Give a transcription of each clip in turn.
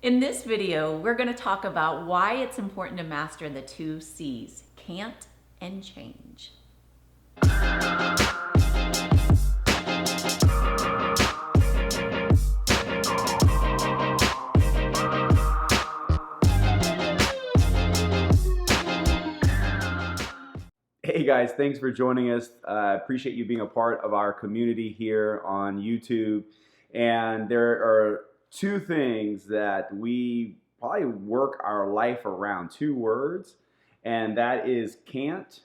In this video, we're going to talk about why it's important to master the two C's, can't and change. Hey guys, thanks for joining us. Appreciate you being a part of our community here on YouTube. And there are two things that we probably work our life around, two words, and that is can't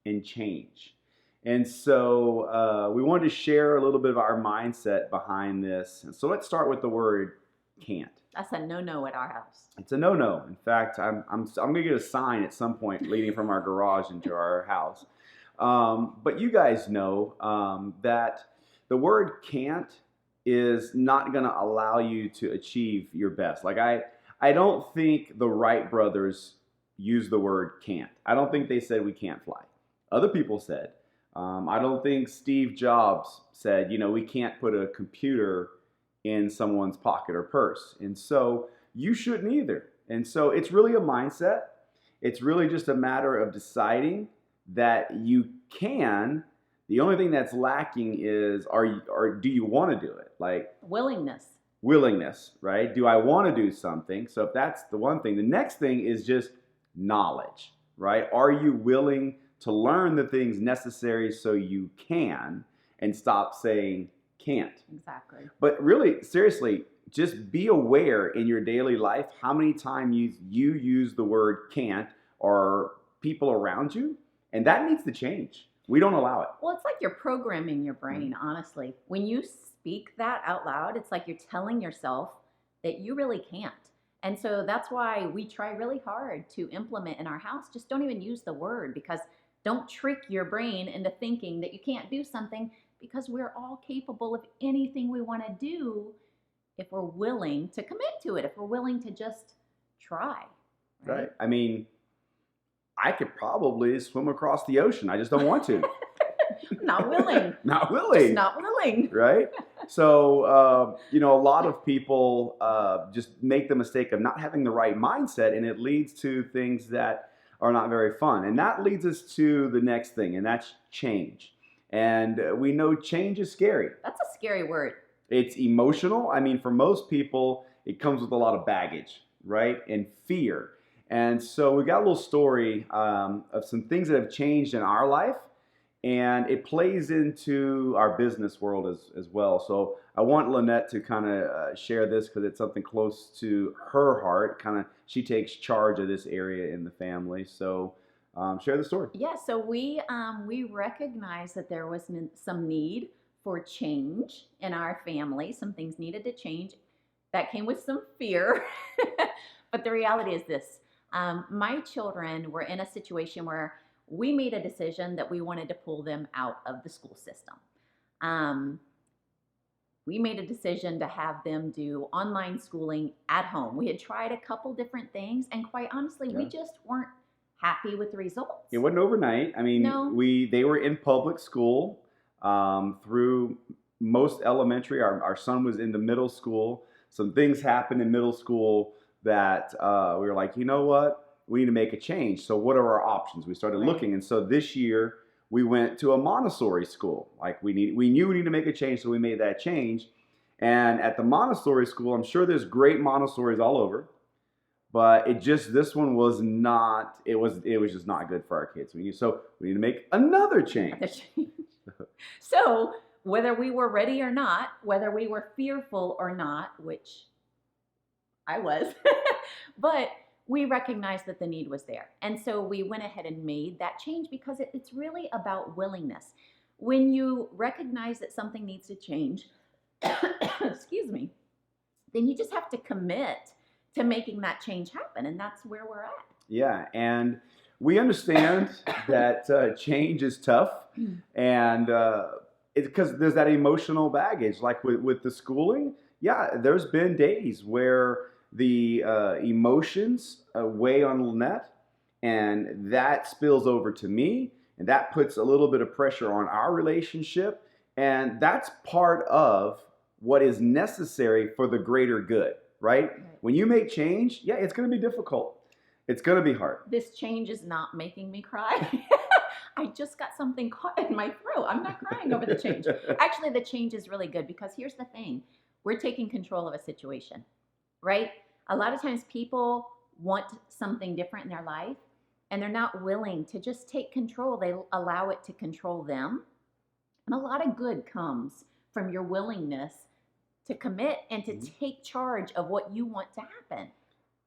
and change. And so we wanted to share a little bit of our mindset behind this. And so let's start with the word can't. That's a no-no at our house. It's a no-no. In fact, I'm gonna get a sign at some point leading from our garage into our house. But you guys know that the word can't is not gonna allow you to achieve your best. Like I don't think the Wright brothers used the word can't. I don't think they said we can't fly. Other people said. I don't think Steve Jobs said, we can't put a computer in someone's pocket or purse. And so you shouldn't either. And so it's really a mindset. It's really just a matter of deciding that you can. The only thing that's lacking is do you want to do it? Like willingness, right? Do I want to do something? So if that's the one thing, the next thing is just knowledge, right? Are you willing to learn the things necessary so you can, and stop saying can't? Exactly. But really, seriously, just be aware in your daily life how many times you use the word can't or people around you, and that needs to change. We don't allow it. Well, it's like you're programming your brain, honestly. When you speak that out loud, it's like you're telling yourself that you really can't. And so that's why we try really hard to implement in our house. Just don't even use the word, because don't trick your brain into thinking that you can't do something, because we're all capable of anything we want to do if we're willing to commit to it, if we're willing to just try. Right. I mean, I could probably swim across the ocean. I just don't want to. Not willing. Not willing. Just not willing. Right? So, a lot of people just make the mistake of not having the right mindset, and it leads to things that are not very fun. And that leads us to the next thing, and that's change. And we know change is scary. That's a scary word. It's emotional. I mean, for most people, it comes with a lot of baggage, right? And fear. And so we got a little story of some things that have changed in our life, and it plays into our business world as well. So I want Lynette to kind of share this, because it's something close to her heart. She takes charge of this area in the family. So share the story. Yeah, so we recognized that there was some need for change in our family. Some things needed to change. That came with some fear. But the reality is this. My children were in a situation where we made a decision that we wanted to pull them out of the school system. We made a decision to have them do online schooling at home. We had tried a couple different things, and quite honestly, we just weren't happy with the results. It wasn't overnight. I mean, No. They were in public school through most elementary. Our son was in the middle school. Some things happened in middle school that we were like, you know what? We need to make a change. So what are our options? We started looking. And so this year we went to a Montessori school. Like we knew we need to make a change, so we made that change. And at the Montessori school, I'm sure there's great Montessoris all over, but this one was not, it was just not good for our kids. So we need to make another change. So whether we were ready or not, whether we were fearful or not, which I was, but we recognized that the need was there. And so we went ahead and made that change, because it's really about willingness. When you recognize that something needs to change, excuse me, then you just have to commit to making that change happen. And that's where we're at. Yeah. And we understand that change is tough, and it's because there's that emotional baggage. Like with the schooling, yeah, there's been days where the emotions weigh on Lynette, and that spills over to me, and that puts a little bit of pressure on our relationship, and that's part of what is necessary for the greater good. right? Right. When you make change, yeah, it's going to be difficult. It's going to be hard. This change is not making me cry. I just got something caught in my throat. I'm not crying over the change. Actually, the change is really good because here's the thing. We're taking control of a situation, right? A lot of times people want something different in their life and they're not willing to just take control. They allow it to control them. And a lot of good comes from your willingness to commit and to take charge of what you want to happen.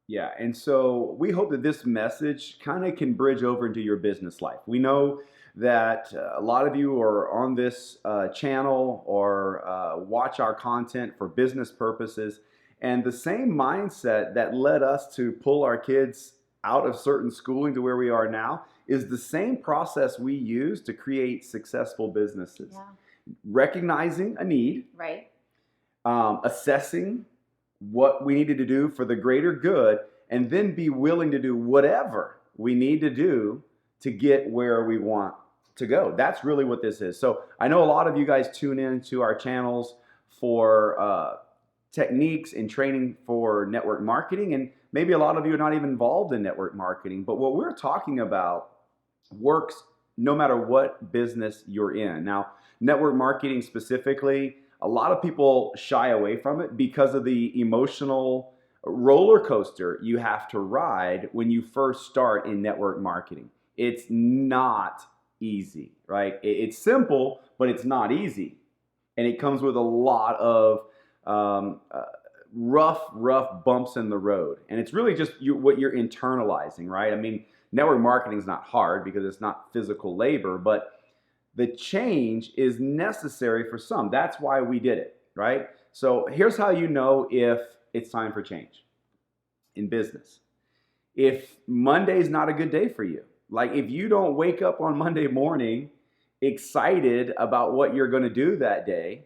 Yeah, and so we hope that this message kind of can bridge over into your business life. We know that a lot of you are on this channel or watch our content for business purposes, and the same mindset that led us to pull our kids out of certain schooling to where we are now is the same process we use to create successful businesses. Yeah. Recognizing a need, Right? assessing what we needed to do for the greater good, and then be willing to do whatever we need to do to get where we want to go. That's really what this is. So I know a lot of you guys tune in to our channels for techniques and training for network marketing, and maybe a lot of you are not even involved in network marketing, but what we're talking about works no matter what business you're in. Now, network marketing specifically, a lot of people shy away from it because of the emotional roller coaster you have to ride when you first start in network marketing. It's not easy, right? It's simple, but it's not easy. And it comes with a lot of rough bumps in the road. And it's really just what you're internalizing, right? I mean, network marketing is not hard because it's not physical labor, but the change is necessary for some. That's why we did it, right? So here's how you know if it's time for change in business. If Monday's not a good day for you, like if you don't wake up on Monday morning excited about what you're going to do that day,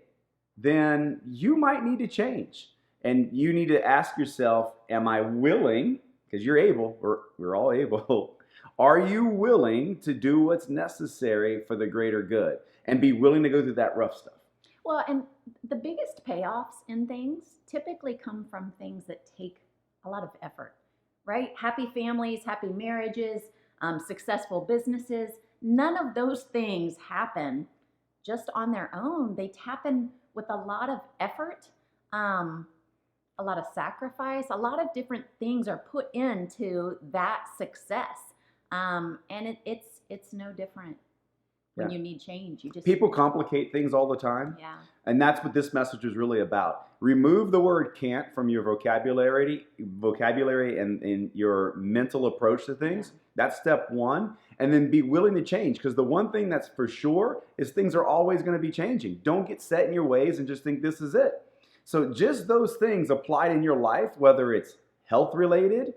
then you might need to change. And you need to ask yourself, am I willing, because you're able, we're all able, are you willing to do what's necessary for the greater good and be willing to go through that rough stuff? Well, and the biggest payoffs in things typically come from things that take a lot of effort, right? Happy families, happy marriages, successful businesses. None of those things happen just on their own. They happen with a lot of effort, a lot of sacrifice, a lot of different things are put into that success. And it's no different when you need change. People complicate things all the time. Yeah. And that's what this message is really about. Remove the word can't from your vocabulary and in your mental approach to things. Yeah. That's step one. And then be willing to change, because the one thing that's for sure is things are always going to be changing. Don't get set in your ways and just think this is it. So just those things applied in your life, whether it's health related,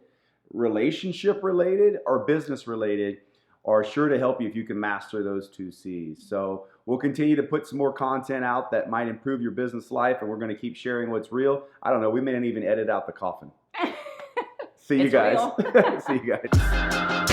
relationship related, or business related, are sure to help you if you can master those 2 C's. So we'll continue to put some more content out that might improve your business life, and we're going to keep sharing what's real. I don't know, we may not even edit out the coffin. See you guys. See you guys.